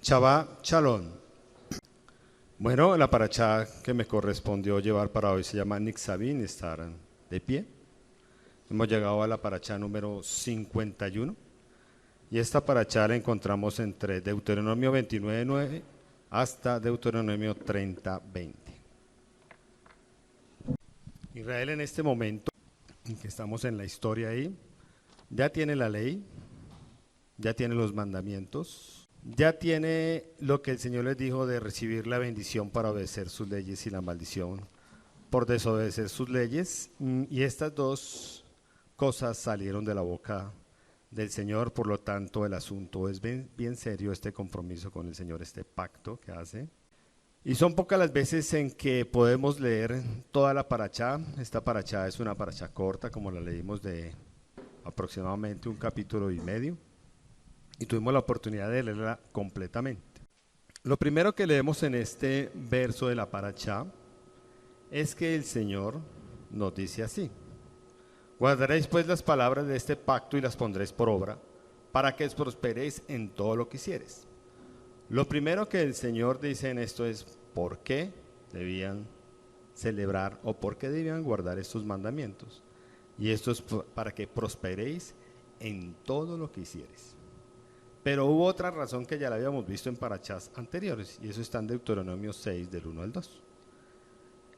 Shabbat Shalom. Bueno, la parachá que me correspondió llevar para hoy se llama Nitzavim, estar de pie. Hemos llegado a la parachá número 51 y esta parachá la encontramos entre Deuteronomio 29:9 hasta Deuteronomio 30:20. Israel en este momento, en que estamos en la historia ahí, ya tiene la ley, ya tiene los mandamientos, ya tiene lo que el Señor les dijo de recibir la bendición para obedecer sus leyes y la maldición por desobedecer sus leyes. Y estas dos cosas salieron de la boca del Señor, por lo tanto el asunto es bien serio, este compromiso con el Señor, este pacto que hace. Y son pocas las veces en que podemos leer toda la parachá. Esta parachá es una parachá corta, como la leímos, de aproximadamente un capítulo y medio. Y tuvimos la oportunidad de leerla completamente. Lo primero que leemos en este verso de la parachá es que el Señor nos dice así: guardaréis pues las palabras de este pacto y las pondréis por obra, para que os prosperéis en todo lo que hicieres. Lo primero que el Señor dice en esto es por qué debían celebrar o por qué debían guardar estos mandamientos. Y esto es para que prosperéis en todo lo que hicieres. Pero hubo otra razón que ya la habíamos visto en parachás anteriores, y eso está en Deuteronomio 6, del 1 al 2.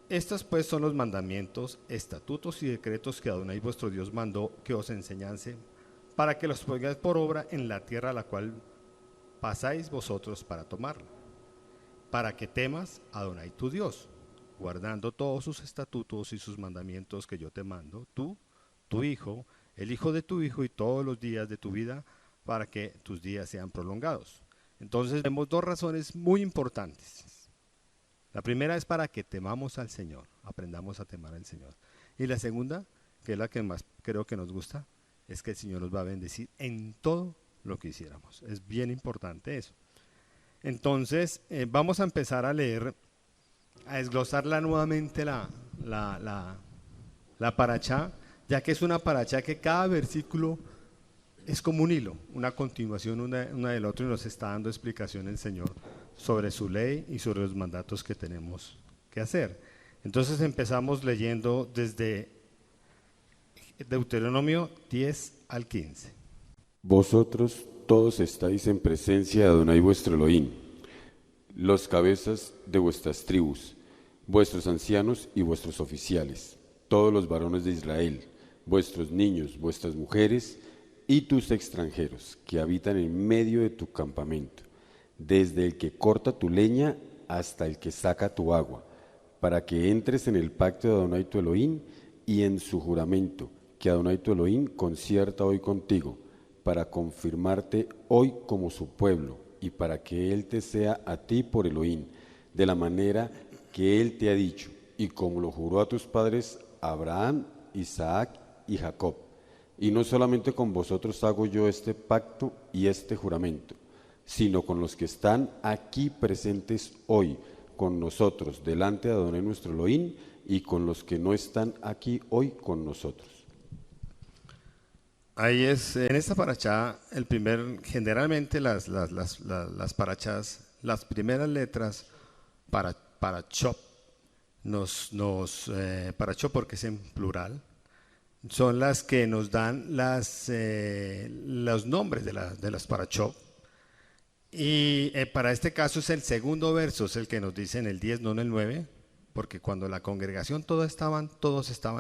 Estos pues son los mandamientos, estatutos y decretos que Adonai vuestro Dios mandó que os enseñase, para que los pongáis por obra en la tierra a la cual pasáis vosotros para tomarla, para que temas a Adonai tu Dios, guardando todos sus estatutos y sus mandamientos que yo te mando, tú, tu hijo, el hijo de tu hijo y todos los días de tu vida, para que tus días sean prolongados. Entonces vemos dos razones muy importantes. La primera es para que temamos al Señor, aprendamos a temar al Señor. Y la segunda, que es la que más creo que nos gusta, es que el Señor nos va a bendecir en todo lo que hiciéramos. Es bien importante eso. Entonces vamos a empezar a leer, a desglosarla nuevamente la parachá, ya que es una parachá que cada versículo es como un hilo, una continuación una del otro, y nos está dando explicación el Señor sobre su ley y sobre los mandatos que tenemos que hacer. Entonces empezamos leyendo desde Deuteronomio 10 al 15. Vosotros todos estáis en presencia de Adonai vuestro Elohim, los cabezas de vuestras tribus, vuestros ancianos y vuestros oficiales, todos los varones de Israel, vuestros niños, vuestras mujeres y tus extranjeros que habitan en medio de tu campamento, desde el que corta tu leña hasta el que saca tu agua, para que entres en el pacto de Adonai tu Elohim y en su juramento, que Adonai tu Elohim concierta hoy contigo, para confirmarte hoy como su pueblo, y para que Él te sea a ti por Elohim, de la manera que Él te ha dicho, y como lo juró a tus padres Abraham, Isaac y Jacob. Y no solamente con vosotros hago yo este pacto y este juramento, sino con los que están aquí presentes hoy, con nosotros, delante de Adonai nuestro Elohim, y con los que no están aquí hoy con nosotros. Ahí es, en esta parachá, generalmente las parachás, las primeras letras para chop, parachó porque es en plural, son las que nos dan los nombres de las parachot. Y para este caso es el segundo verso, es el que nos dice en el 10, no en el 9, porque cuando la congregación todos estaban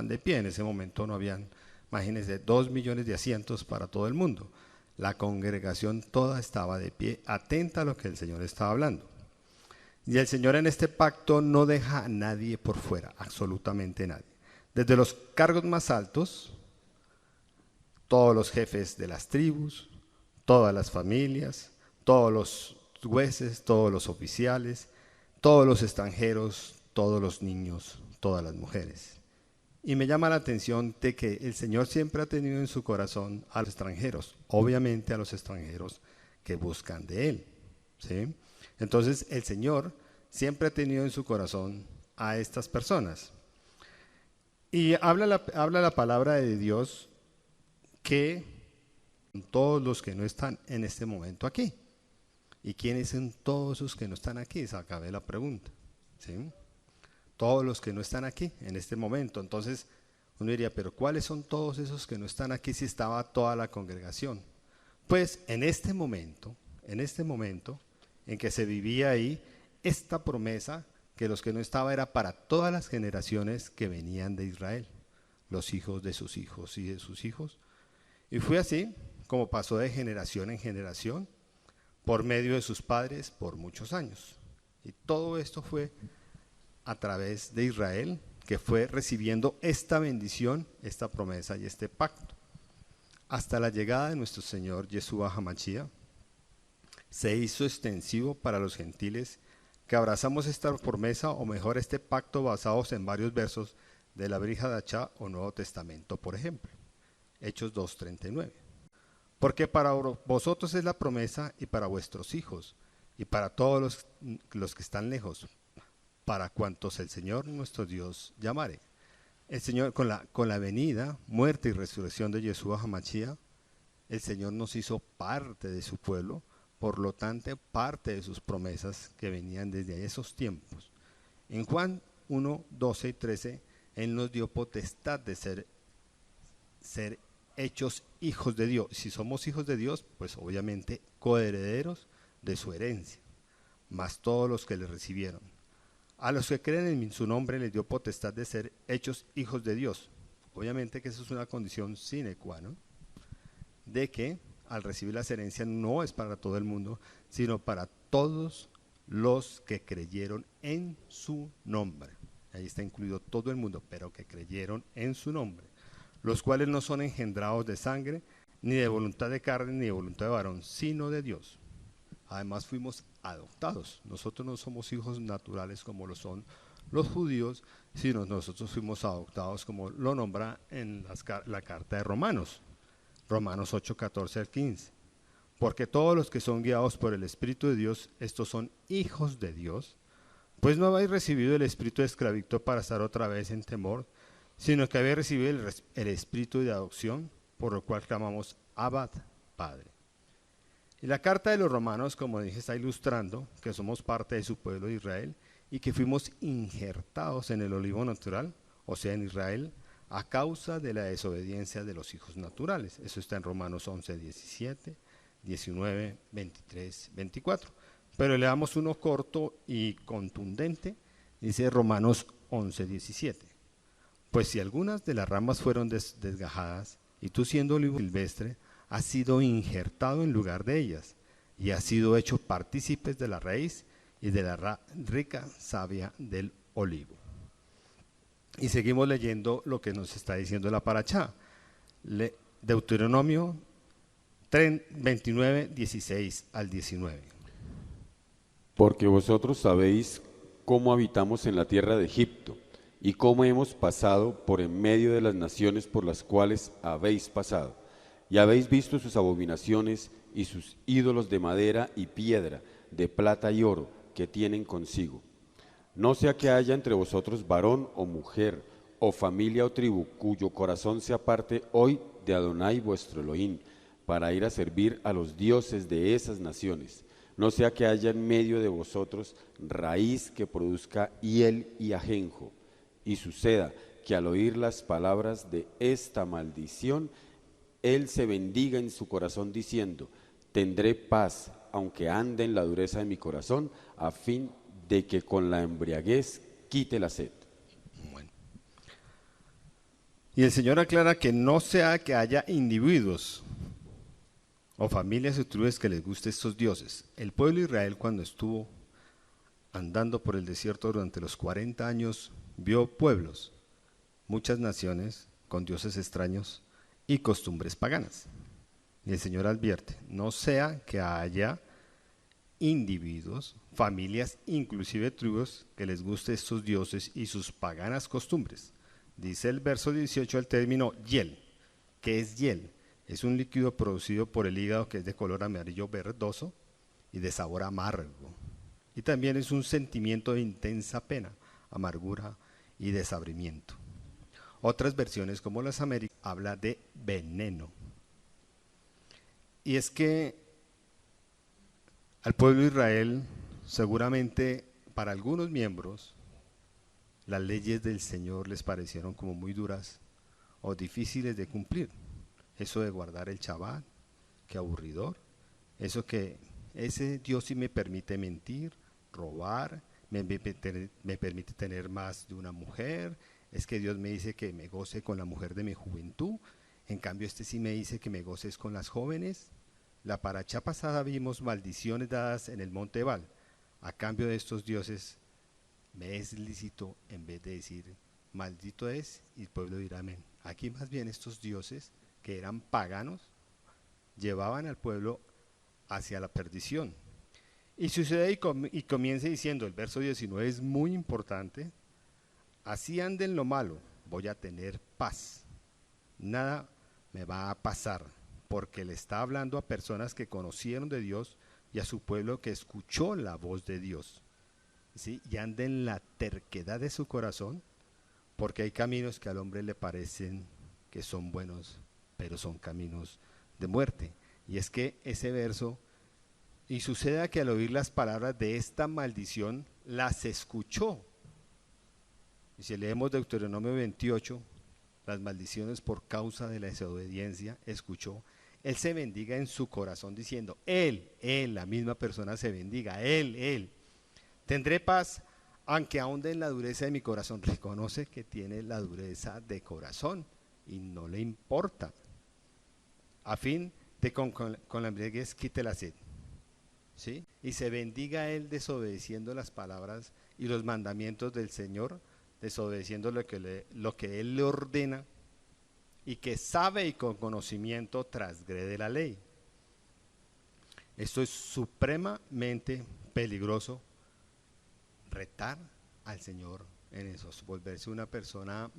de pie. En ese momento no habían, imagínense, 2 millones de asientos para todo el mundo. La congregación toda estaba de pie, atenta a lo que el Señor estaba hablando. Y el Señor en este pacto no deja a nadie por fuera, absolutamente nadie. Desde los cargos más altos, todos los jefes de las tribus, todas las familias, todos los jueces, todos los oficiales, todos los extranjeros, todos los niños, todas las mujeres. Y me llama la atención de que el Señor siempre ha tenido en su corazón a los extranjeros, obviamente a los extranjeros que buscan de Él, ¿sí? Entonces el Señor siempre ha tenido en su corazón a estas personas. Y habla la palabra de Dios que todos los que no están en este momento aquí. ¿Y quiénes son todos esos que no están aquí? Se acabé la pregunta. ¿Sí? Todos los que no están aquí en este momento. Entonces uno diría, pero ¿cuáles son todos esos que no están aquí si estaba toda la congregación? Pues en este momento en que se vivía ahí, esta promesa que los que no estaba era para todas las generaciones que venían de Israel, los hijos de sus hijos y de sus hijos. Y fue así como pasó de generación en generación, por medio de sus padres, por muchos años. Y todo esto fue a través de Israel, que fue recibiendo esta bendición, esta promesa y este pacto. Hasta la llegada de nuestro Señor Yeshua HaMashiach, se hizo extensivo para los gentiles que abrazamos esta promesa, o mejor este pacto, basados en varios versos de la Brit Hadashah o Nuevo Testamento, por ejemplo. Hechos 2:39. Porque para vosotros es la promesa, y para vuestros hijos, y para todos los que están lejos, para cuantos el Señor nuestro Dios llamare. El Señor, con la venida, muerte y resurrección de Yeshua HaMashiach, el Señor nos hizo parte de su pueblo, por lo tanto, parte de sus promesas que venían desde esos tiempos. En Juan 1, 12 y 13, Él nos dio potestad de ser hechos hijos de Dios. Si somos hijos de Dios, pues obviamente coherederos de su herencia, más todos los que le recibieron. A los que creen en su nombre les dio potestad de ser hechos hijos de Dios. Obviamente que eso es una condición sine qua non, de que al recibir las herencias no es para todo el mundo, sino para todos los que creyeron en su nombre. Ahí está incluido todo el mundo, pero que creyeron en su nombre, los cuales no son engendrados de sangre, ni de voluntad de carne, ni de voluntad de varón, sino de Dios. Además fuimos adoptados. Nosotros no somos hijos naturales como lo son los judíos, sino nosotros fuimos adoptados como lo nombra en la carta de Romanos 8, 14 al 15. Porque todos los que son guiados por el Espíritu de Dios, estos son hijos de Dios. Pues no habéis recibido el espíritu de esclavitud para estar otra vez en temor, sino que habéis recibido el espíritu de adopción, por lo cual clamamos Abba, Padre. Y la carta de los Romanos, como dije, está ilustrando que somos parte de su pueblo de Israel y que fuimos injertados en el olivo natural, o sea, en Israel, a causa de la desobediencia de los hijos naturales. Eso está en Romanos 11, 17, 19, 23, 24. Pero le damos uno corto y contundente, dice Romanos 11, 17. Pues si algunas de las ramas fueron desgajadas, y tú siendo olivo silvestre, has sido injertado en lugar de ellas, y has sido hecho partícipes de la raíz y de la rica savia del olivo. Y seguimos leyendo lo que nos está diciendo la Parashá. Deuteronomio 29, 16 al 19. Porque vosotros sabéis cómo habitamos en la tierra de Egipto, y cómo hemos pasado por en medio de las naciones por las cuales habéis pasado, y habéis visto sus abominaciones y sus ídolos de madera y piedra, de plata y oro, que tienen consigo. No sea que haya entre vosotros varón o mujer, o familia o tribu, cuyo corazón se aparte hoy de Adonai vuestro Elohim, para ir a servir a los dioses de esas naciones. No sea que haya en medio de vosotros raíz que produzca hiel y ajenjo, y suceda que al oír las palabras de esta maldición, él se bendiga en su corazón diciendo: tendré paz, aunque ande en la dureza de mi corazón, a fin de que con la embriaguez quite la sed. Bueno. Y el Señor aclara que no sea que haya individuos o familias o tribus que les guste estos dioses. El pueblo de Israel, cuando estuvo andando por el desierto durante los 40 años, vio pueblos, muchas naciones con dioses extraños y costumbres paganas. Y el Señor advierte, no sea que haya individuos, familias, inclusive tribus que les guste estos dioses y sus paganas costumbres. Dice el verso 18 el término hiel. ¿Qué es hiel? Es un líquido producido por el hígado que es de color amarillo verdoso y de sabor amargo. Y también es un sentimiento de intensa pena, amargura y desabrimiento. Otras versiones, como las Américas, habla de veneno. Y es que Al pueblo de Israel, seguramente para algunos miembros, las leyes del Señor les parecieron como muy duras o difíciles de cumplir. Eso de guardar el Shabbat, qué aburridor. Eso que ese Dios sí me permite mentir, robar, me permite tener más de una mujer. Es que Dios me dice que me goce con la mujer de mi juventud. En cambio, este sí me dice que me goces con las jóvenes. La paracha pasada vimos maldiciones dadas en el monte Ebal. A cambio de estos dioses, me es lícito, en vez de decir maldito es, y el pueblo dirá amén. Aquí más bien estos dioses, que eran paganos, llevaban al pueblo hacia la perdición. Y sucede y comienza diciendo, el verso 19 es muy importante: así anden lo malo, voy a tener paz, nada me va a pasar, porque le está hablando a personas que conocieron de Dios y a su pueblo que escuchó la voz de Dios. ¿Sí? Y anda en la terquedad de su corazón, porque hay caminos que al hombre le parecen que son buenos, pero son caminos de muerte. Y es que ese verso, y suceda que al oír las palabras de esta maldición, las escuchó. Y si leemos Deuteronomio 28, las maldiciones por causa de la desobediencia, escuchó. Él se bendiga en su corazón diciendo, él, la misma persona se bendiga, él. Tendré paz, aunque ahonde en la dureza de mi corazón. Reconoce que tiene la dureza de corazón y no le importa. A fin de con la embriaguez quite la sed. ¿Sí? Y se bendiga él desobedeciendo las palabras y los mandamientos del Señor, desobedeciendo lo que él le ordena, y que sabe y con conocimiento transgrede la ley. Esto es supremamente peligroso, retar al Señor en eso, volverse una persona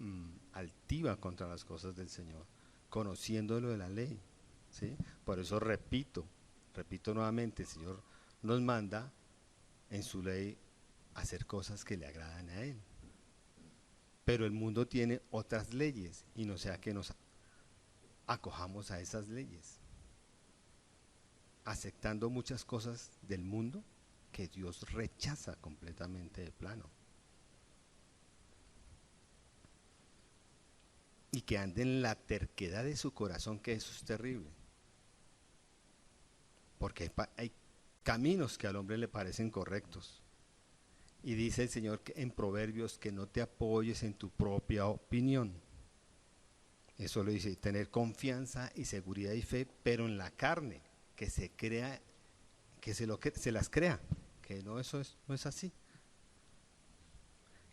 altiva contra las cosas del Señor, conociendo lo de la ley, ¿sí? Por eso repito nuevamente, el Señor nos manda en su ley hacer cosas que le agradan a Él. Pero el mundo tiene otras leyes y no sea que nos acojamos a esas leyes, aceptando muchas cosas del mundo que Dios rechaza completamente de plano. Y que ande en la terquedad de su corazón, que eso es terrible. Porque hay caminos que al hombre le parecen correctos. Y dice el Señor en Proverbios que no te apoyes en tu propia opinión. Eso lo dice, tener confianza y seguridad y fe, pero en la carne, que se crea, que se las crea, que no, no es así.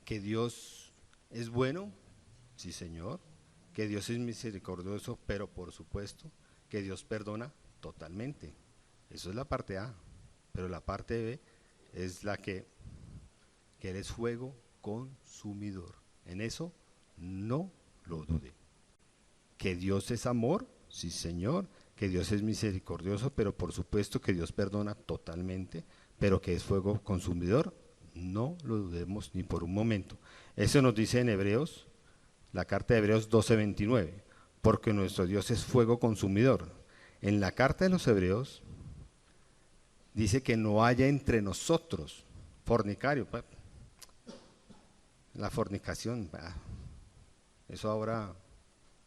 Que Dios es bueno, sí Señor, que Dios es misericordioso, pero por supuesto que Dios perdona totalmente. Eso es la parte A, pero la parte B es la que Él es fuego consumidor. En eso no lo dude. Que Dios es amor, sí Señor, que Dios es misericordioso, pero por supuesto que Dios perdona totalmente, pero que es fuego consumidor, no lo dudemos ni por un momento. Eso nos dice en Hebreos, la carta de Hebreos 12:29, porque nuestro Dios es fuego consumidor. En la carta de los Hebreos dice que no haya entre nosotros fornicario. La fornicación, eso ahora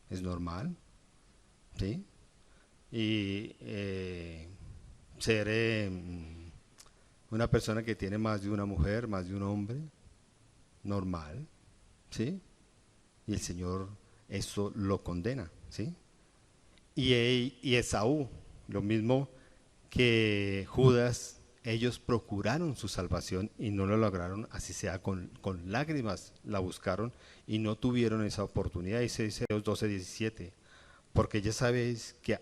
es normal, ¿sí? Y ser una persona que tiene más de una mujer, más de un hombre, normal, ¿sí? Y el Señor eso lo condena, ¿sí? Y Esaú, lo mismo que Judas, ellos procuraron su salvación y no lo lograron, así sea con lágrimas la buscaron y no tuvieron esa oportunidad. Dice Hebreos 12:17, porque ya sabéis que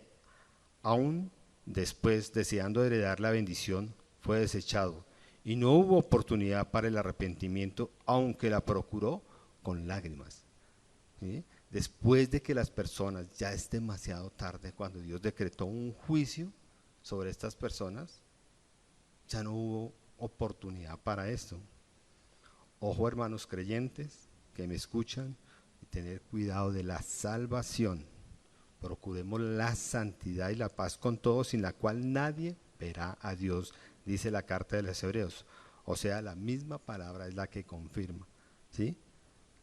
aún después, deseando heredar la bendición, fue desechado y no hubo oportunidad para el arrepentimiento, aunque la procuró con lágrimas. ¿Sí? Después de que las personas, ya es demasiado tarde, cuando Dios decretó un juicio sobre estas personas, ya no hubo oportunidad para esto. Ojo, hermanos creyentes que me escuchan, y tener cuidado de la salvación. Procuremos la santidad y la paz con todos, sin la cual nadie verá a Dios dice la carta de los Hebreos. O sea, la misma palabra es la que confirma, ¿sí?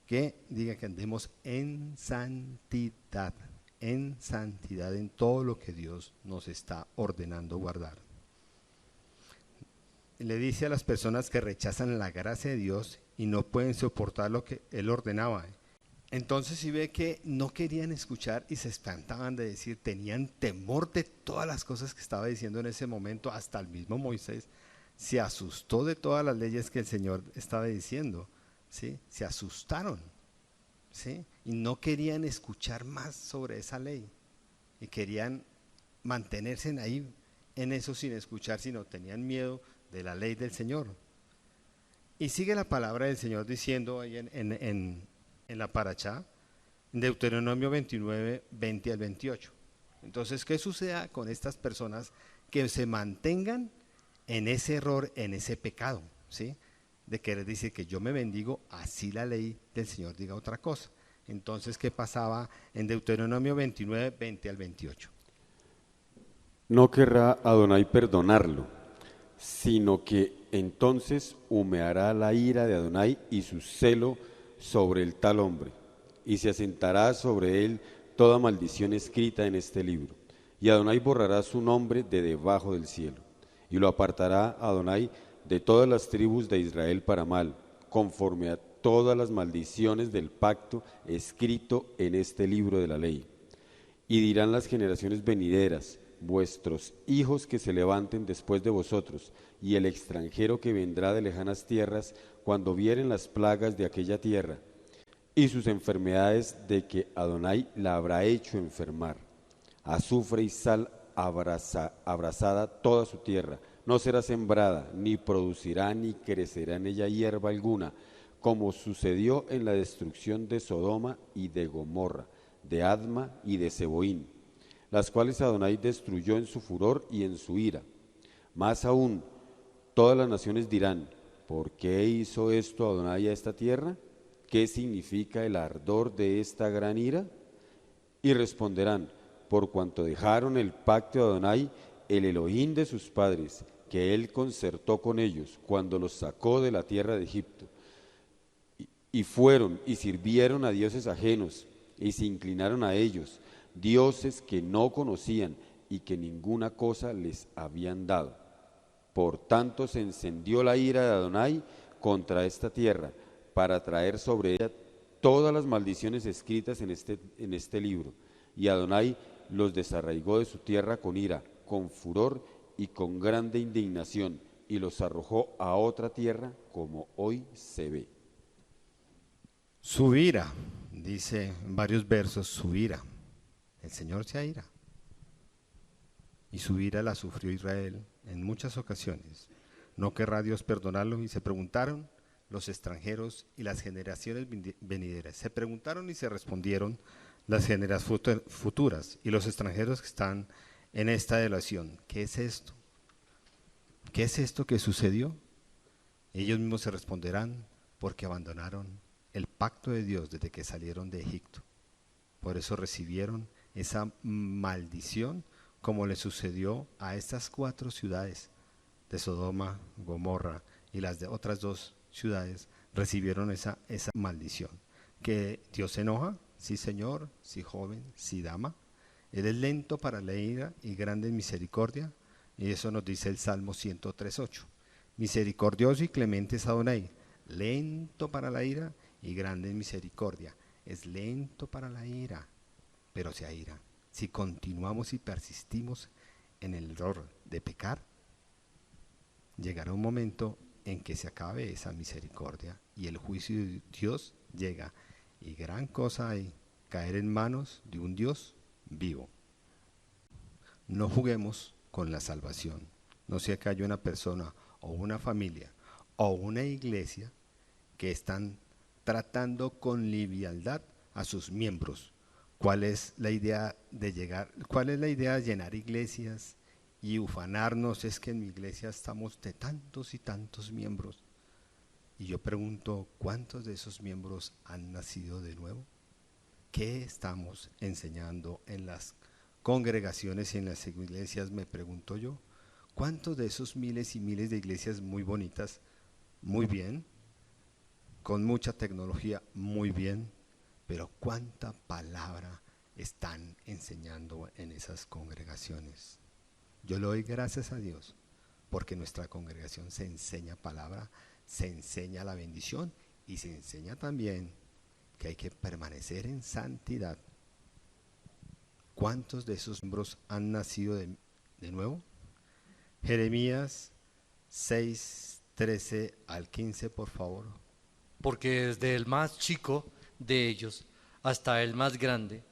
Que diga que andemos en santidad en todo lo que Dios nos está ordenando guardar. Le dice a las personas que rechazan la gracia de Dios y no pueden soportar lo que Él ordenaba. Entonces si ve que no querían escuchar y se espantaban de decir, tenían temor de todas las cosas que estaba diciendo en ese momento, hasta el mismo Moisés se asustó de todas las leyes que el Señor estaba diciendo, ¿sí? Se asustaron, ¿sí? Y no querían escuchar más sobre esa ley y querían mantenerse ahí en eso sin escuchar, sino tenían miedo de la ley del Señor. Y sigue la palabra del Señor diciendo ahí en la parachá, en Deuteronomio 29, 20 al 28. Entonces, ¿qué suceda con estas personas que se mantengan en ese error, en ese pecado, ¿sí? De querer decir que yo me bendigo, así la ley del Señor diga otra cosa. Entonces, ¿qué pasaba en Deuteronomio 29, 20 al 28? No querrá Adonai perdonarlo, sino que entonces humeará la ira de Adonai y su celo sobre el tal hombre, y se asentará sobre él toda maldición escrita en este libro. Y Adonai borrará su nombre de debajo del cielo, y lo apartará Adonai de todas las tribus de Israel para mal, conforme a todas las maldiciones del pacto escrito en este libro de la ley. Y dirán las generaciones venideras, vuestros hijos que se levanten después de vosotros, y el extranjero que vendrá de lejanas tierras, cuando vieren las plagas de aquella tierra, y sus enfermedades de que Adonai la habrá hecho enfermar. Azufre y sal abrazada toda su tierra, no será sembrada, ni producirá ni crecerá en ella hierba alguna, como sucedió en la destrucción de Sodoma y de Gomorra, de Adma y de Seboín, las cuales Adonai destruyó en su furor y en su ira. Más aún, todas las naciones dirán, ¿por qué hizo esto Adonai a esta tierra? ¿Qué significa el ardor de esta gran ira? Y responderán, por cuanto dejaron el pacto de Adonai, el Elohim de sus padres, que él concertó con ellos cuando los sacó de la tierra de Egipto, y fueron y sirvieron a dioses ajenos, y se inclinaron a ellos, dioses que no conocían y que ninguna cosa les habían dado. Por tanto se encendió la ira de Adonai contra esta tierra, para traer sobre ella todas las maldiciones escritas en este libro. Y Adonai los desarraigó de su tierra con ira, con furor y con grande indignación, y los arrojó a otra tierra, como hoy se ve. Su ira, dice en varios versos, su ira. El Señor se aira. Y su ira la sufrió Israel en muchas ocasiones. ¿No querrá Dios perdonarlo? Y se preguntaron los extranjeros y las generaciones venideras. Se preguntaron y se respondieron las generaciones futuras y los extranjeros que están en esta delación. ¿Qué es esto? ¿Qué es esto que sucedió? Ellos mismos se responderán, porque abandonaron el pacto de Dios desde que salieron de Egipto. Por eso recibieron esa maldición, como le sucedió a estas 4 ciudades de Sodoma, Gomorra y las de otras 2 ciudades, recibieron esa maldición. ¿Que Dios se enoja? Sí, señor, sí, joven, sí, dama. Él es lento para la ira y grande en misericordia, y eso nos dice el Salmo 103:8. Misericordioso y clemente es Adonai, lento para la ira y grande en misericordia. Es lento para la ira, pero se aira. Si continuamos y persistimos en el error de pecar, llegará un momento en que se acabe esa misericordia y el juicio de Dios llega. Y gran cosa hay, caer en manos de un Dios vivo. No juguemos con la salvación. No sea que haya una persona o una familia o una iglesia que están tratando con liviandad a sus miembros. ¿Cuál es la idea de llenar iglesias y ufanarnos? Es que en mi iglesia estamos de tantos y tantos miembros. Y yo pregunto, ¿cuántos de esos miembros han nacido de nuevo? ¿Qué estamos enseñando en las congregaciones y en las iglesias? Me pregunto yo. ¿Cuántos de esos miles y miles de iglesias muy bonitas, muy bien, con mucha tecnología, muy bien, pero cuánta palabra están enseñando en esas congregaciones? Yo le doy gracias a Dios porque en nuestra congregación se enseña palabra, se enseña la bendición y se enseña también que hay que permanecer en santidad. ¿Cuántos de esos miembros han nacido de nuevo? Jeremías 6, 13 al 15, por favor. Porque desde el más chico de ellos hasta el más grande,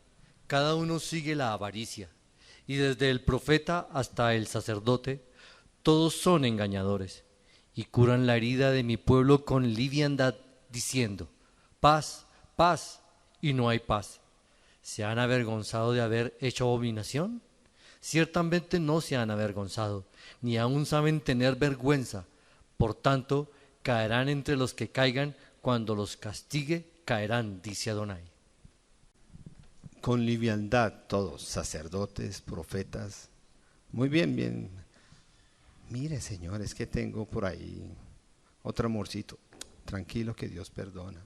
cada uno sigue la avaricia, y desde el profeta hasta el sacerdote, todos son engañadores, y curan la herida de mi pueblo con liviandad, diciendo, paz, paz, y no hay paz. ¿Se han avergonzado de haber hecho abominación? Ciertamente no se han avergonzado, ni aún saben tener vergüenza. Por tanto, caerán entre los que caigan, cuando los castigue, caerán, dice Adonai. Con liviandad todos, sacerdotes, profetas. Muy bien, bien. Mire, Señor, es que tengo por ahí otro amorcito. Tranquilo, que Dios perdona.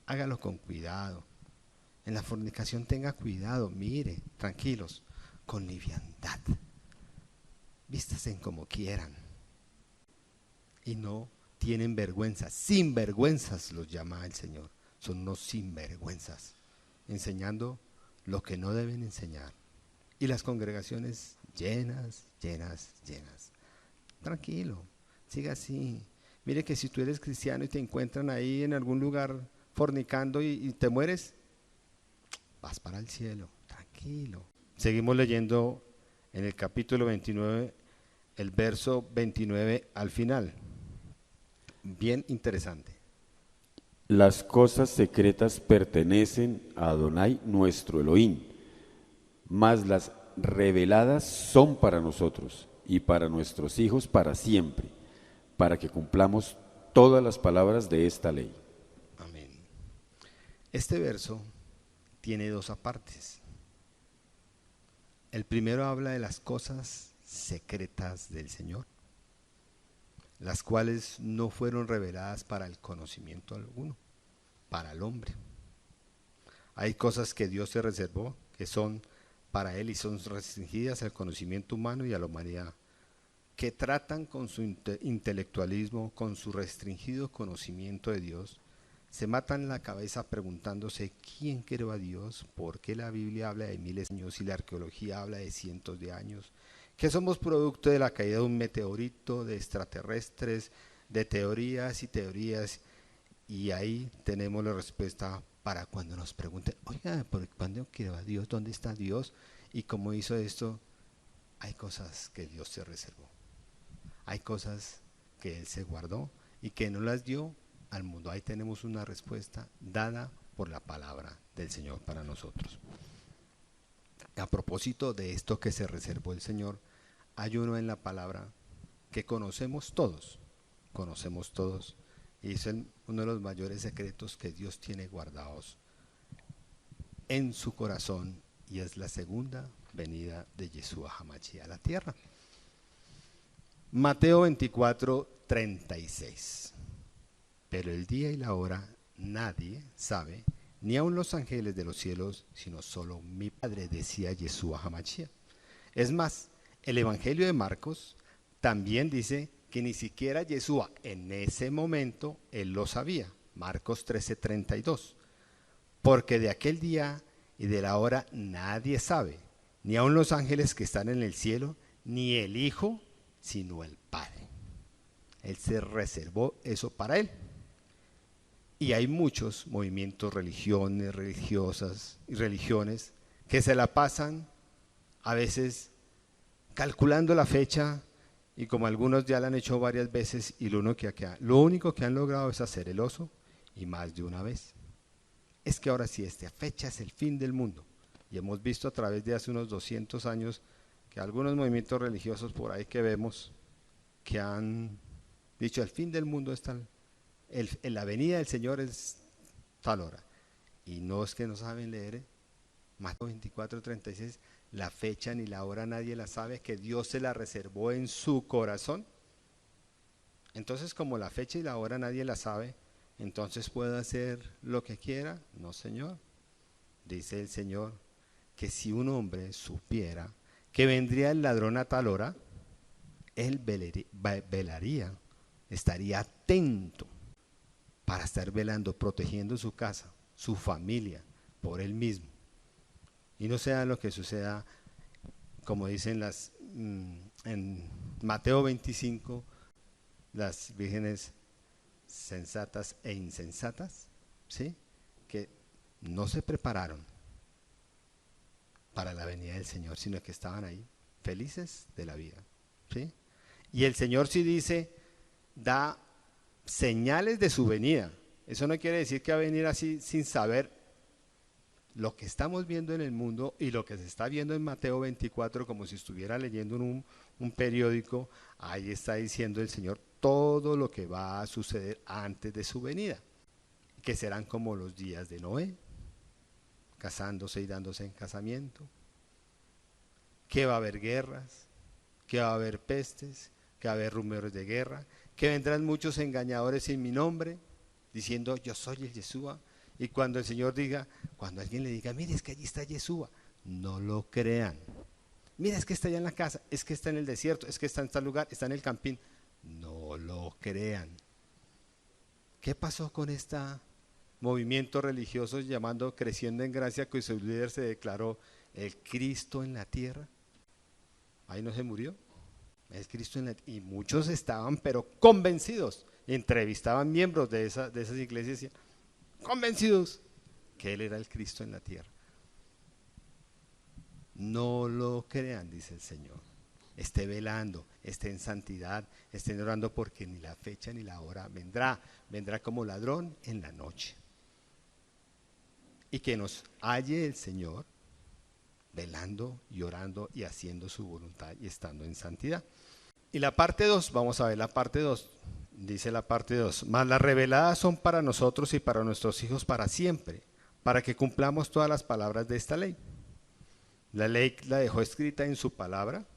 Hágalo con cuidado. En la fornicación tenga cuidado. Mire, tranquilos, con liviandad. Vístanse como quieran. Y no tienen vergüenza. Sinvergüenzas los llama el Señor. Son unos sinvergüenzas, enseñando lo que no deben enseñar. Y las congregaciones llenas, llenas, llenas. Tranquilo, siga así. Mire que si tú eres cristiano y te encuentran ahí en algún lugar fornicando y te mueres, vas para el cielo, tranquilo. Seguimos leyendo en el capítulo 29, el verso 29 al final. Bien interesante. Las cosas secretas pertenecen a Adonai nuestro Elohim, mas las reveladas son para nosotros y para nuestros hijos para siempre, para que cumplamos todas las palabras de esta ley. Amén. Este verso tiene dos apartes. El primero habla de las cosas secretas del Señor, las cuales no fueron reveladas para el conocimiento alguno, para el hombre. Hay cosas que Dios se reservó, que son para Él y son restringidas al conocimiento humano y a la humanidad, que tratan con su intelectualismo, con su restringido conocimiento de Dios, se matan la cabeza preguntándose quién creó a Dios, por qué la Biblia habla de miles de años y la arqueología habla de cientos de años, que somos producto de la caída de un meteorito, de extraterrestres, de teorías y teorías, y ahí tenemos la respuesta para cuando nos pregunten, oiga, ¿por cuándo creó a Dios? ¿Dónde está Dios? ¿Y cómo hizo esto? Hay cosas que Dios se reservó, hay cosas que Él se guardó y que no las dio al mundo. Ahí tenemos una respuesta dada por la palabra del Señor para nosotros. A propósito de esto que se reservó el Señor, hay uno en la palabra que conocemos todos, y es uno de los mayores secretos que Dios tiene guardados en su corazón, y es la segunda venida de Yeshua Hamashiach a la tierra. Mateo 24, 36. Pero el día y la hora nadie sabe, ni aun los ángeles de los cielos, sino solo mi Padre, decía Yeshua Hamashiach. Es más, el Evangelio de Marcos también dice que ni siquiera Yeshua en ese momento él lo sabía. Marcos 13:32. Porque de aquel día y de la hora nadie sabe, ni aun los ángeles que están en el cielo, ni el Hijo, sino el Padre. Él se reservó eso para él. Y hay muchos movimientos, religiones, religiosas y religiones que se la pasan a veces calculando la fecha, y como algunos ya la han hecho varias veces, y lo único que han logrado es hacer el oso, y más de una vez. Es que ahora sí, esta fecha es el fin del mundo. Y hemos visto a través de hace unos 200 años que algunos movimientos religiosos por ahí que vemos que han dicho el fin del mundo está en la venida del Señor es tal hora. Y no es que no saben leer, Mateo 24:36, la fecha ni la hora nadie la sabe, que Dios se la reservó en su corazón. Entonces, como la fecha y la hora nadie la sabe, entonces puedo hacer lo que quiera. No, Señor. Dice el Señor que si un hombre supiera que vendría el ladrón a tal hora, él velaría, estaría atento para estar velando, protegiendo su casa, su familia, por él mismo. Y no sea lo que suceda, como dicen en Mateo 25, las vírgenes sensatas e insensatas, ¿sí? Que no se prepararon para la venida del Señor, sino que estaban ahí, felices de la vida, ¿sí? Y el Señor sí dice, da señales de su venida. Eso no quiere decir que va a venir así sin saber lo que estamos viendo en el mundo y lo que se está viendo en Mateo 24, como si estuviera leyendo en un periódico. Ahí está diciendo el Señor todo lo que va a suceder antes de su venida, que serán como los días de Noé, casándose y dándose en casamiento, que va a haber guerras, que va a haber pestes, que va a haber rumores de guerra, que vendrán muchos engañadores en mi nombre, diciendo yo soy el Yeshua. Y cuando el Señor diga, cuando alguien le diga, mire, es que allí está Yeshua, no lo crean. Mira, es que está allá en la casa, es que está en el desierto, es que está en tal lugar, está en el campín. No lo crean. ¿Qué pasó con este movimiento religioso llamando Creciendo en Gracia, que su líder se declaró el Cristo en la tierra? Ahí no se murió. Es Cristo en la tierra. Y muchos estaban, pero convencidos. Entrevistaban miembros de esas iglesias y decían, convencidos que Él era el Cristo en la tierra. No lo crean, dice el Señor. Esté velando, esté en santidad, estén orando, porque ni la fecha ni la hora vendrá como ladrón en la noche. Y que nos halle el Señor velando y orando y haciendo su voluntad y estando en santidad. Y la parte 2, vamos a ver la parte 2. Dice la parte 2, mas las reveladas son para nosotros y para nuestros hijos para siempre, para que cumplamos todas las palabras de esta ley. La ley la dejó escrita en su palabra.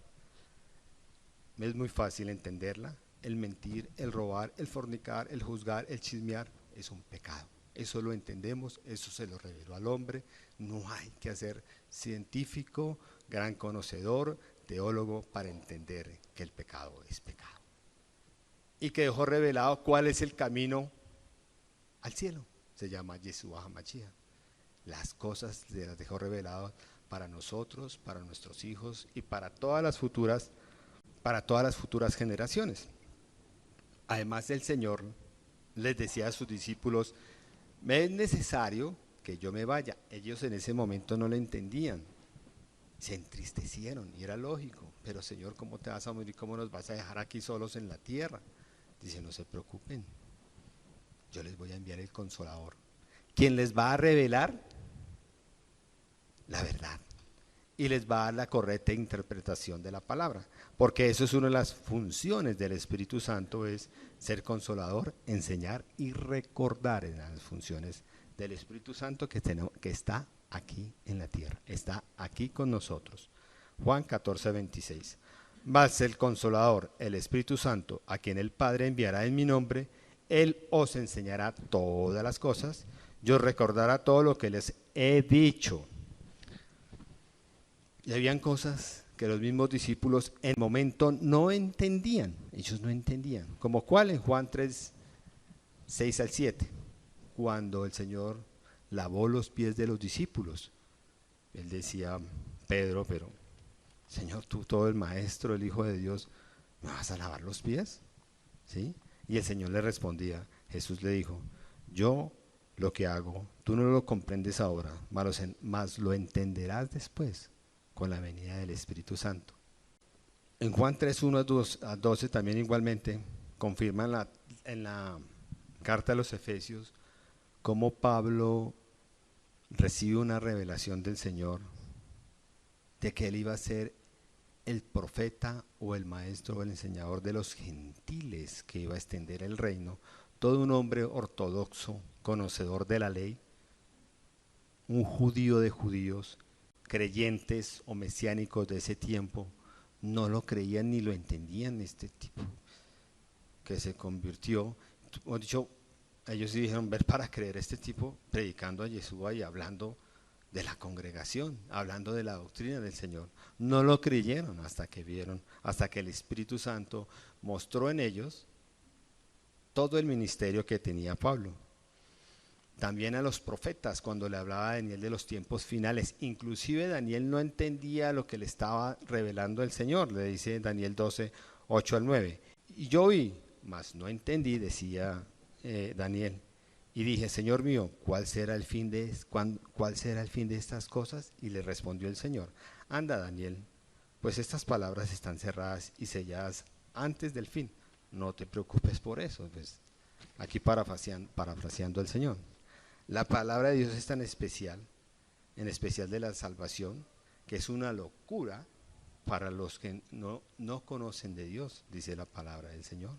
Es muy fácil entenderla. El mentir, el robar, el fornicar, el juzgar, el chismear es un pecado. Eso lo entendemos, eso se lo reveló al hombre. No hay que ser científico, gran conocedor, teólogo para entender que el pecado es pecado. Y que dejó revelado cuál es el camino al cielo. Se llama Yeshua HaMashiach. Las cosas las dejó reveladas para nosotros, para nuestros hijos y para todas las futuras generaciones. Además, el Señor les decía a sus discípulos, me es necesario que yo me vaya. Ellos en ese momento no lo entendían, se entristecieron y era lógico, pero Señor, ¿cómo te vas a morir? ¿Cómo nos vas a dejar aquí solos en la tierra? Dice, no se preocupen, yo les voy a enviar el Consolador, quien les va a revelar la verdad y les va a dar la correcta interpretación de la palabra, porque eso es una de las funciones del Espíritu Santo, es ser consolador, enseñar y recordar. En las funciones del Espíritu Santo que está aquí en la tierra, está aquí con nosotros. Juan 14, 26. Mas el Consolador, el Espíritu Santo, a quien el Padre enviará en mi nombre, Él os enseñará todas las cosas y os recordará todo lo que les he dicho. Y habían cosas que los mismos discípulos en el momento no entendían. Ellos no entendían. ¿Como cuál? En Juan 3, 6 al 7. Cuando el Señor lavó los pies de los discípulos. Él decía, Pedro, pero Señor, tú todo el maestro, el Hijo de Dios, ¿me vas a lavar los pies? ¿Sí? Y el Señor le respondía, Jesús le dijo, yo lo que hago, tú no lo comprendes ahora, mas lo entenderás después, con la venida del Espíritu Santo. En Juan 3, 1 a 12 también igualmente confirman en la carta a los Efesios cómo Pablo recibe una revelación del Señor de que él iba a ser el profeta o el maestro o el enseñador de los gentiles, que iba a extender el reino. Todo un hombre ortodoxo, conocedor de la ley, un judío de judíos, creyentes o mesiánicos de ese tiempo no lo creían ni lo entendían, este tipo que se convirtió. Hemos dicho, ellos sí dijeron, ver para creer, este tipo predicando a Yeshua y hablando de la congregación, hablando de la doctrina del Señor. No lo creyeron hasta que vieron, hasta que el Espíritu Santo mostró en ellos todo el ministerio que tenía Pablo. También a los profetas, cuando le hablaba a Daniel de los tiempos finales, inclusive Daniel no entendía lo que le estaba revelando el Señor, le dice Daniel 12, 8 al 9. Y yo oí, mas no entendí, decía Daniel, y dije, Señor mío, ¿cuál será el fin de estas cosas? Y le respondió el Señor, anda Daniel, pues estas palabras están cerradas y selladas antes del fin, no te preocupes por eso. Pues, aquí parafraseando al Señor. La palabra de Dios es tan especial, en especial de la salvación, que es una locura para los que no conocen de Dios, dice la palabra del Señor,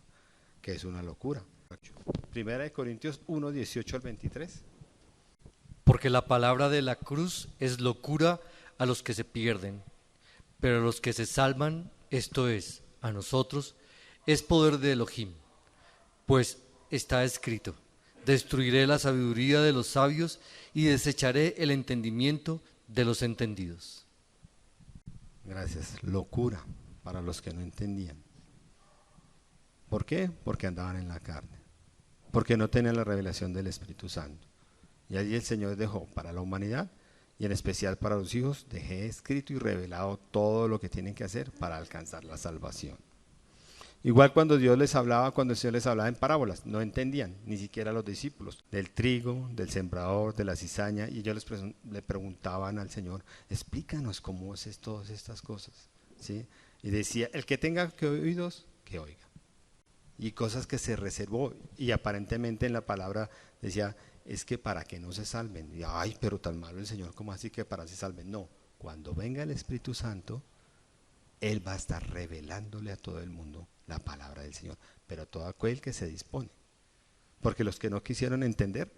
que es una locura. Primera de Corintios 1, 18 al 23. Porque la palabra de la cruz es locura a los que se pierden, pero a los que se salvan, esto es, a nosotros, es poder de Elohim. Pues está escrito, destruiré la sabiduría de los sabios y desecharé el entendimiento de los entendidos. Gracias. Locura para los que no entendían. ¿Por qué? Porque andaban en la carne. Porque no tenían la revelación del Espíritu Santo. Y allí el Señor dejó para la humanidad, y en especial para los hijos, dejé escrito y revelado todo lo que tienen que hacer para alcanzar la salvación. Igual cuando el Señor les hablaba en parábolas, no entendían, ni siquiera los discípulos, del trigo, del sembrador, de la cizaña, y ellos le preguntaban al Señor, explícanos cómo es todas estas cosas, ¿sí? Y decía, el que tenga oídos, que oiga. Y cosas que se reservó, y aparentemente en la palabra decía, es que para que no se salven. Y, ay, pero tan malo el Señor, ¿cómo así que para que se salven? No, cuando venga el Espíritu Santo, Él va a estar revelándole a todo el mundo la palabra del Señor, pero todo aquel que se dispone. Porque los que no quisieron entender,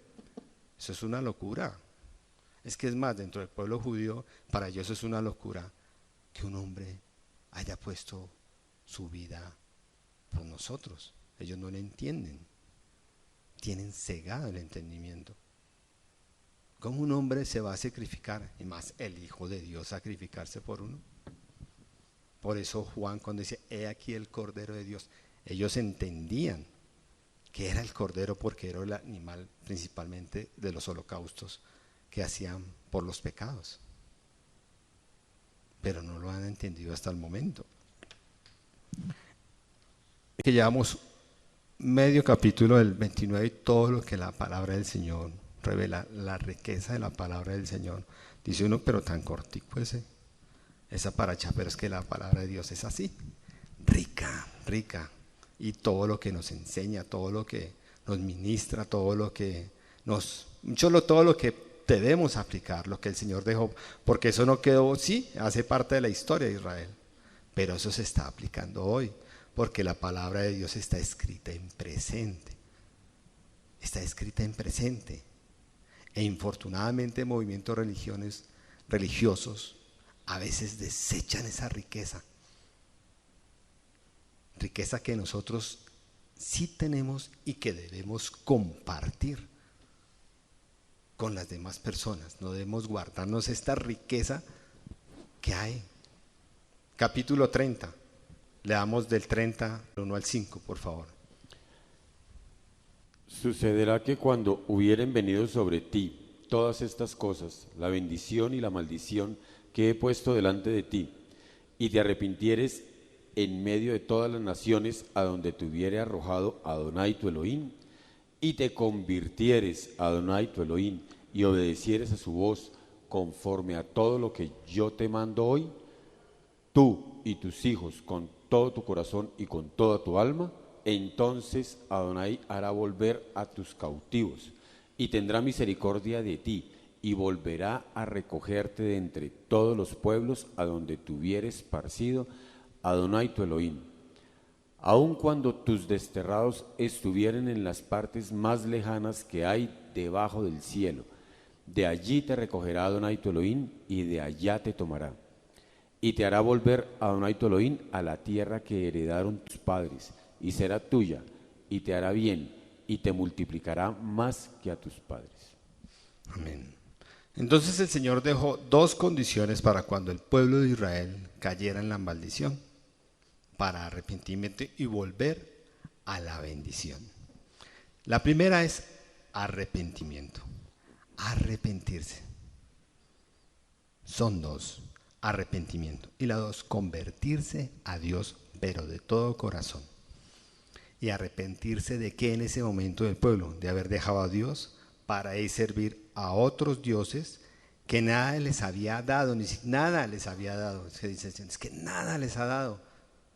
eso es una locura. Es que es más, dentro del pueblo judío, para ellos es una locura que un hombre haya puesto su vida por nosotros. Ellos no lo entienden. Tienen cegado el entendimiento. ¿Cómo un hombre se va a sacrificar? Y más el Hijo de Dios sacrificarse por uno. Por eso Juan cuando dice, he aquí el Cordero de Dios, ellos entendían que era el Cordero porque era el animal principalmente de los holocaustos que hacían por los pecados. Pero no lo han entendido hasta el momento. Que llevamos medio capítulo del 29 y todo lo que la palabra del Señor revela, la riqueza de la palabra del Señor. Dice uno, pero tan cortico esa paracha, pero es que la palabra de Dios es así, rica, rica, y todo lo que nos enseña, todo lo que nos ministra, todo lo que debemos aplicar, lo que el Señor dejó, porque eso no quedó, sí, hace parte de la historia de Israel, pero eso se está aplicando hoy, porque la palabra de Dios está escrita en presente, e infortunadamente movimientos religiosos a veces desechan esa riqueza que nosotros sí tenemos y que debemos compartir con las demás personas. No debemos guardarnos esta riqueza que hay. Capítulo 30, leamos del 31 al 5, por favor. Sucederá que cuando hubieren venido sobre ti todas estas cosas, la bendición y la maldición que he puesto delante de ti, y te arrepintieres en medio de todas las naciones a donde te hubiere arrojado Adonai tu Elohim, y te convirtieres a Adonai tu Elohim, y obedecieres a su voz conforme a todo lo que yo te mando hoy, tú y tus hijos con todo tu corazón y con toda tu alma, entonces Adonai hará volver a tus cautivos, y tendrá misericordia de ti, y volverá a recogerte de entre todos los pueblos a donde te hubieres esparcido Adonai tu Elohim. Aun cuando tus desterrados estuvieren en las partes más lejanas que hay debajo del cielo, De allí te recogerá Adonai tu Elohim y de allá te tomará. Y te hará volver Adonai tu Elohim a la tierra que heredaron tus padres, y será tuya, y te hará bien, y te multiplicará más que a tus padres. Amén. Entonces el Señor dejó dos condiciones para cuando el pueblo de Israel cayera en la maldición, para arrepentimiento y volver a la bendición. La primera es arrepentimiento, arrepentirse. Son dos, arrepentimiento. Y la dos, convertirse a Dios, pero de todo corazón. Y arrepentirse de qué en ese momento del pueblo, de haber dejado a Dios para ir servir a otros dioses que nada les había dado, nada les había dado. Es que nada les ha dado,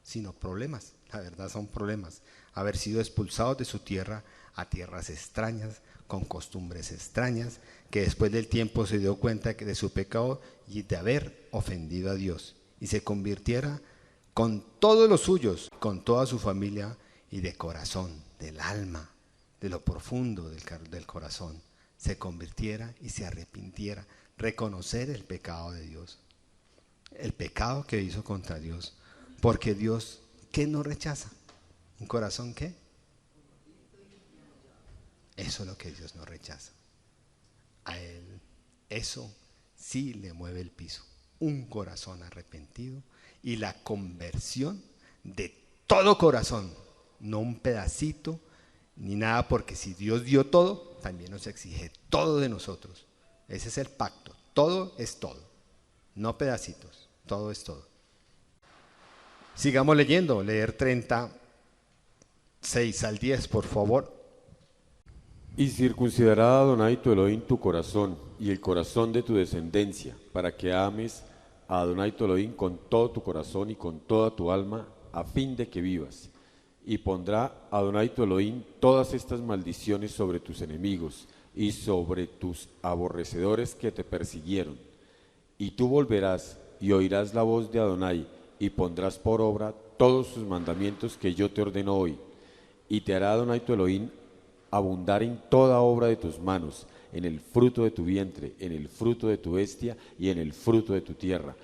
sino problemas. La verdad son problemas. Haber sido expulsados de su tierra a tierras extrañas, con costumbres extrañas, que después del tiempo se dio cuenta de su pecado y de haber ofendido a Dios. Y se convirtiera con todos los suyos, con toda su familia y de corazón, del alma, de lo profundo del corazón, se convirtiera y se arrepintiera, reconocer el pecado de Dios, el pecado que hizo contra Dios, porque Dios, ¿qué no rechaza? ¿Un corazón qué? Eso es lo que Dios no rechaza. A Él eso sí le mueve el piso, un corazón arrepentido y la conversión de todo corazón, no un pedacito ni nada, porque si Dios dio todo, también nos exige todo de nosotros. Ese es el pacto, todo es todo, no pedacitos, todo es todo. Sigamos leyendo, leer 36 al 10, por favor. Y circuncidará Adonai tu Elohim tu corazón y el corazón de tu descendencia, para que ames a Adonai tu Elohim con todo tu corazón y con toda tu alma, a fin de que vivas. Y pondrá Adonai tu Elohim todas estas maldiciones sobre tus enemigos y sobre tus aborrecedores que te persiguieron. Y tú volverás y oirás la voz de Adonai y pondrás por obra todos sus mandamientos que yo te ordeno hoy. Y te hará Adonai tu Elohim abundar en toda obra de tus manos, en el fruto de tu vientre, en el fruto de tu bestia y en el fruto de tu tierra,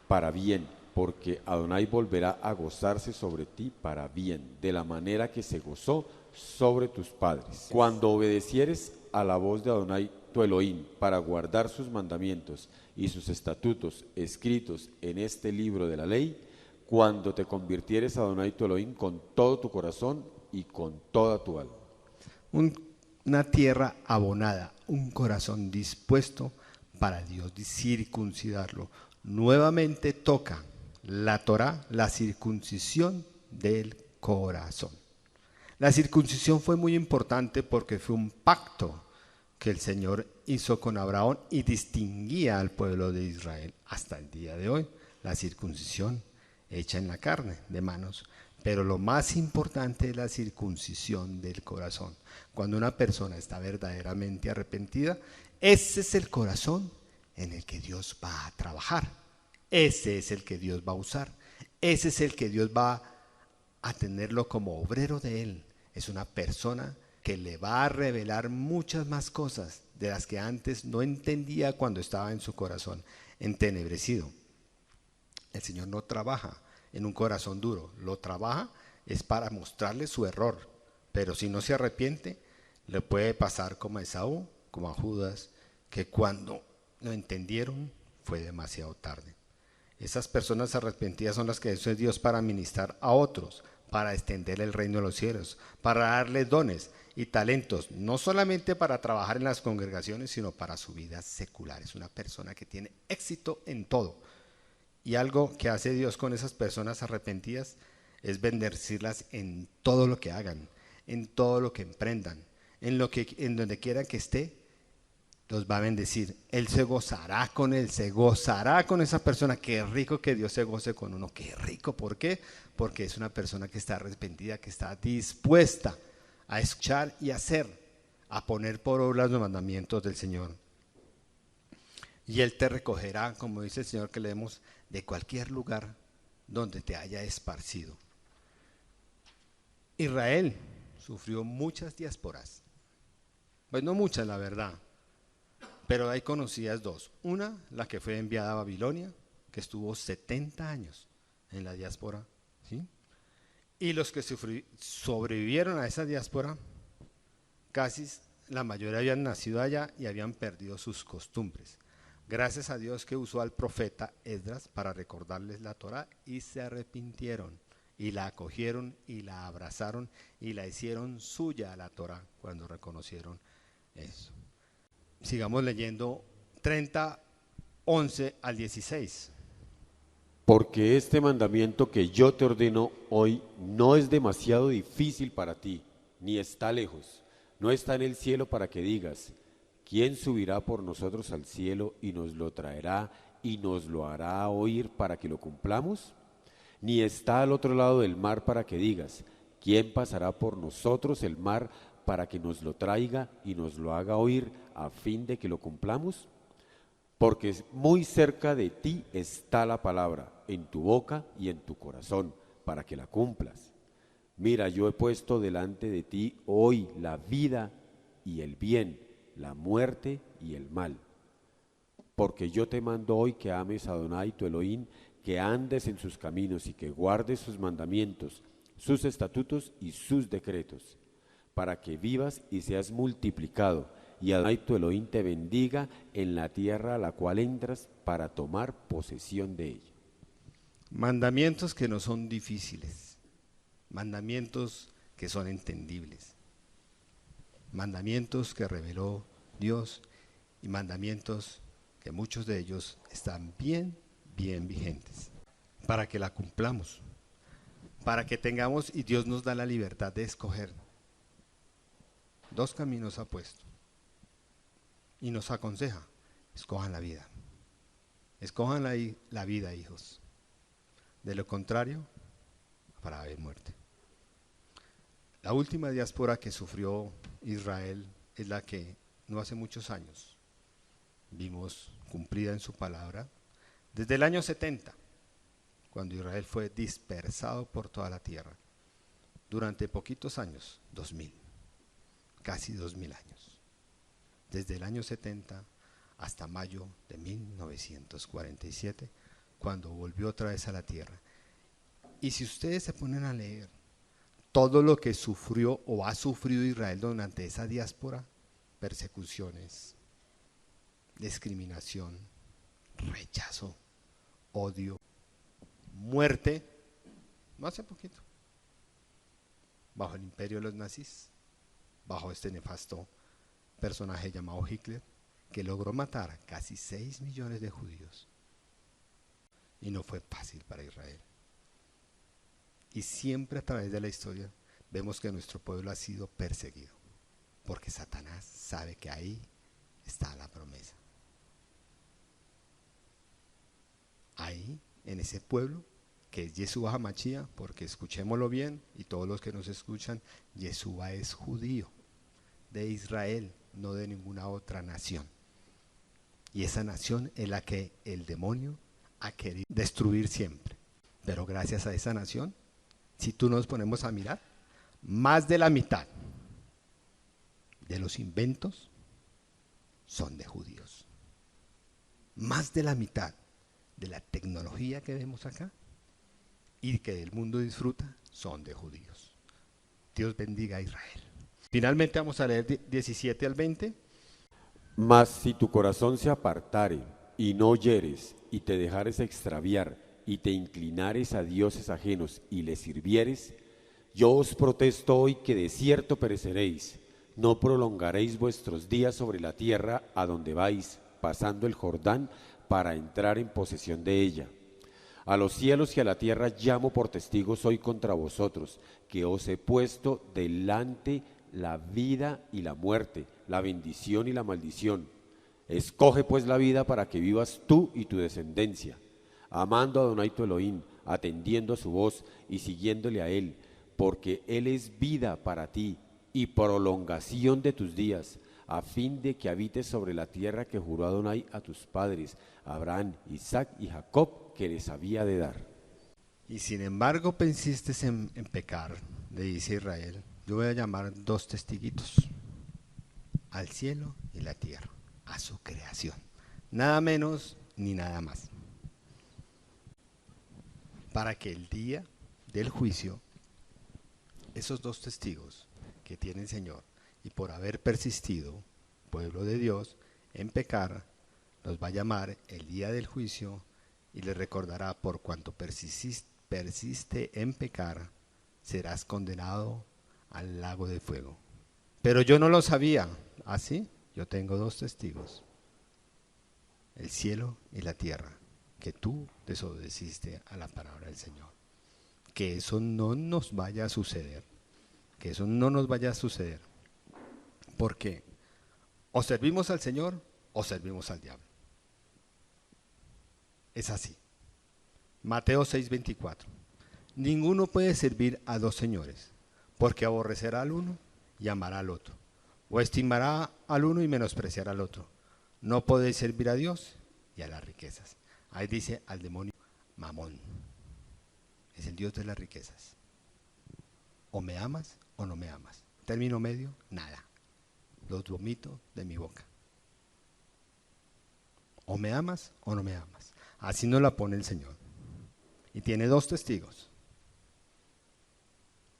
para bien, porque Adonai volverá a gozarse sobre ti para bien, de la manera que se gozó sobre tus padres. Cuando obedecieres a la voz de Adonai tu Elohim para guardar sus mandamientos y sus estatutos escritos en este libro de la ley, cuando te convirtieres a Adonai tu Elohim con todo tu corazón y con toda tu alma. Una tierra abonada, un corazón dispuesto para Dios circuncidarlo. Nuevamente toca la Torá, la circuncisión del corazón. La circuncisión fue muy importante porque fue un pacto que el Señor hizo con Abraham y distinguía al pueblo de Israel hasta el día de hoy. La circuncisión hecha en la carne de manos. Pero lo más importante es la circuncisión del corazón. Cuando una persona está verdaderamente arrepentida, ese es el corazón en el que Dios va a trabajar. Ese es el que Dios va a usar. Ese es el que Dios va a tenerlo como obrero de Él. Es una persona que le va a revelar muchas más cosas de las que antes no entendía cuando estaba en su corazón entenebrecido. El Señor no trabaja en un corazón duro, lo trabaja es para mostrarle su error, pero si no se arrepiente, le puede pasar como a Esaú, como a Judas, que cuando lo entendieron fue demasiado tarde. Esas personas arrepentidas son las que es Dios para ministrar a otros, para extender el reino de los cielos, para darles dones y talentos, no solamente para trabajar en las congregaciones, sino para su vida secular. Es una persona que tiene éxito en todo. Y algo que hace Dios con esas personas arrepentidas es bendecirlas en todo lo que hagan, en todo lo que emprendan, en donde quiera que esté, los va a bendecir. Él se gozará con esa persona. Qué rico que Dios se goce con uno, qué rico. ¿Por qué? Porque es una persona que está arrepentida, que está dispuesta a escuchar y hacer, a poner por obra los mandamientos del Señor. Y Él te recogerá, como dice el Señor que leemos, de cualquier lugar donde te haya esparcido. Israel sufrió muchas diásporas, pues no muchas la verdad, Pero hay conocidas dos. Una, la que fue enviada a Babilonia, que estuvo 70 años en la diáspora, ¿sí? Y los que sobrevivieron a esa diáspora, casi la mayoría habían nacido allá y habían perdido sus costumbres. Gracias a Dios que usó al profeta Esdras para recordarles la Torá y se arrepintieron y la acogieron y la abrazaron y la hicieron suya a la Torá cuando reconocieron eso. Sigamos leyendo 30, 11 al 16. Porque este mandamiento que yo te ordeno hoy no es demasiado difícil para ti, ni está lejos, no está en el cielo para que digas, ¿quién subirá por nosotros al cielo y nos lo traerá y nos lo hará oír para que lo cumplamos? Ni está al otro lado del mar para que digas, ¿quién pasará por nosotros el mar para que nos lo traiga y nos lo haga oír a fin de que lo cumplamos? Porque muy cerca de ti está la palabra, en tu boca y en tu corazón, para que la cumplas. Mira, yo he puesto delante de ti hoy la vida y el bien, la muerte y el mal. Porque yo te mando hoy que ames a Adonai tu Elohim, que andes en sus caminos y que guardes sus mandamientos, sus estatutos y sus decretos, para que vivas y seas multiplicado, y Adonai tu Elohim te bendiga en la tierra a la cual entras para tomar posesión de ella. Mandamientos que no son difíciles, mandamientos que son entendibles, mandamientos que reveló Dios y mandamientos que muchos de ellos están bien vigentes, para que la cumplamos, para que tengamos, y Dios nos da la libertad de escoger. Dos caminos ha puesto y nos aconseja, escojan la vida, escojan la vida, hijos, de lo contrario, para haber muerte. La última diáspora que sufrió Israel es la que no hace muchos años vimos cumplida en su palabra, desde el año 70, cuando Israel fue dispersado por toda la tierra, durante poquitos años, 2000, casi 2000 años, desde el año 70 hasta mayo de 1947, cuando volvió otra vez a la tierra. Y si ustedes se ponen a leer todo lo que sufrió o ha sufrido Israel durante esa diáspora, persecuciones, discriminación, rechazo, odio, muerte, no hace poquito, bajo el imperio de los nazis, bajo este nefasto personaje llamado Hitler, que logró matar casi 6 millones de judíos. Y no fue fácil para Israel. Y siempre a través de la historia vemos que nuestro pueblo ha sido perseguido, porque Satanás sabe que ahí está la promesa. Ahí, en ese pueblo, que es Yeshua HaMashiach, porque escuchémoslo bien, y todos los que nos escuchan, Yeshua es judío, de Israel, no de ninguna otra nación. Y esa nación es la que el demonio ha querido destruir siempre. Pero gracias a esa nación, si tú nos ponemos a mirar, más de la mitad de los inventos son de judíos. Más de la mitad de la tecnología que vemos acá y que el mundo disfruta son de judíos. Dios bendiga a Israel. Finalmente vamos a leer 17 al 20. Mas si tu corazón se apartare y no oyeres y te dejares extraviar y te inclinares a dioses ajenos y les sirvieres, yo os protesto hoy que de cierto pereceréis, no prolongaréis vuestros días sobre la tierra a donde vais, pasando el Jordán para entrar en posesión de ella. A los cielos y a la tierra llamo por testigos hoy contra vosotros, que os he puesto delante la vida y la muerte, la bendición y la maldición. Escoge pues la vida para que vivas tú y tu descendencia, amando a Adonai tu Elohim, atendiendo a su voz y siguiéndole a él, porque él es vida para ti y prolongación de tus días, a fin de que habites sobre la tierra que juró Adonai a tus padres, Abraham, Isaac y Jacob, que les había de dar. Y sin embargo persistes en pecar, le dice Israel, yo voy a llamar dos testiguitos, al cielo y la tierra, a su creación. Nada menos ni nada más. Para que el día del juicio, esos dos testigos que tiene el Señor, y por haber persistido, pueblo de Dios, en pecar, los va a llamar el día del juicio y les recordará: por cuanto persiste en pecar, serás condenado al lago de fuego. Pero yo no lo sabía. ¿Así? Yo tengo dos testigos, el cielo y la tierra, que tú desobedeciste a la palabra del Señor. Que eso no nos vaya a suceder. Que eso no nos vaya a suceder. Porque o servimos al Señor o servimos al diablo. Es así. Mateo 6:24. Ninguno puede servir a dos señores, porque aborrecerá al uno y amará al otro, o estimará al uno y menospreciará al otro. No podéis servir a Dios y a las riquezas. Ahí dice al demonio Mamón. Es el Dios de las riquezas. O me amas o no me amas. Término medio, nada. Los vomito de mi boca. O me amas o no me amas. Así nos la pone el Señor. Y tiene dos testigos.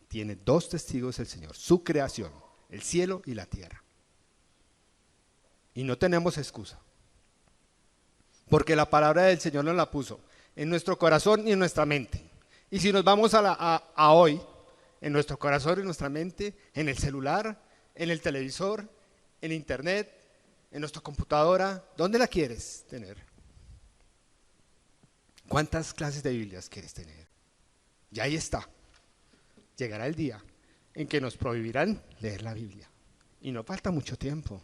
Tiene dos testigos el Señor, su creación, el cielo y la tierra. Y no tenemos excusa. Porque la palabra del Señor nos la puso en nuestro corazón y en nuestra mente. Y si nos vamos a hoy, en nuestro corazón y en nuestra mente, en el celular, en el televisor, en internet, en nuestra computadora, ¿dónde la quieres tener? ¿Cuántas clases de Biblias quieres tener? Y ahí está. Llegará el día en que nos prohibirán leer la Biblia. Y no falta mucho tiempo.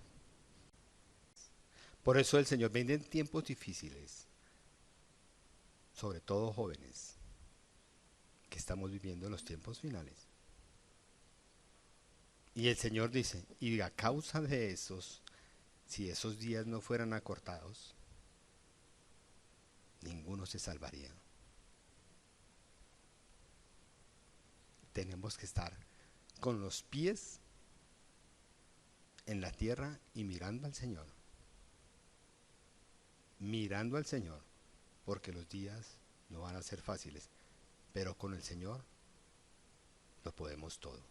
Por eso el Señor viene en tiempos difíciles, sobre todo jóvenes, que estamos viviendo los tiempos finales. Y el Señor dice, y a causa de esos, si esos días no fueran acortados, ninguno se salvaría. Tenemos que estar con los pies en la tierra y mirando al Señor. Mirando al Señor, porque los días no van a ser fáciles, pero con el Señor lo podemos todo.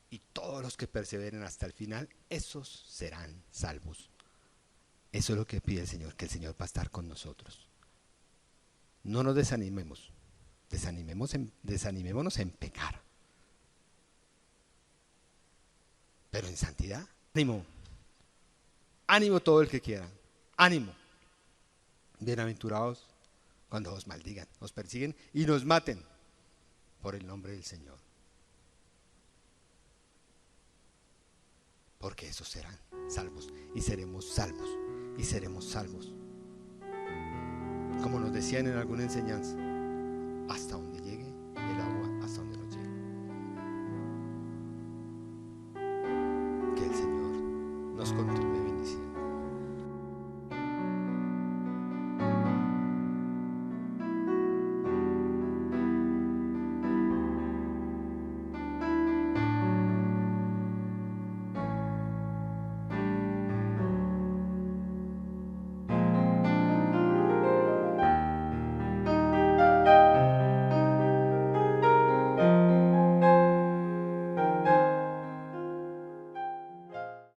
Y todos los que perseveren hasta el final, esos serán salvos. Eso es lo que pide el Señor, que el Señor va a estar con nosotros. No nos desanimemos, desanimémonos en pecar, pero en santidad. Ánimo, ánimo todo el que quiera, ánimo. Bienaventurados cuando os maldigan, os persiguen y nos maten por el nombre del Señor. Porque esos serán salvos y seremos salvos y seremos salvos. Como nos decían en alguna enseñanza,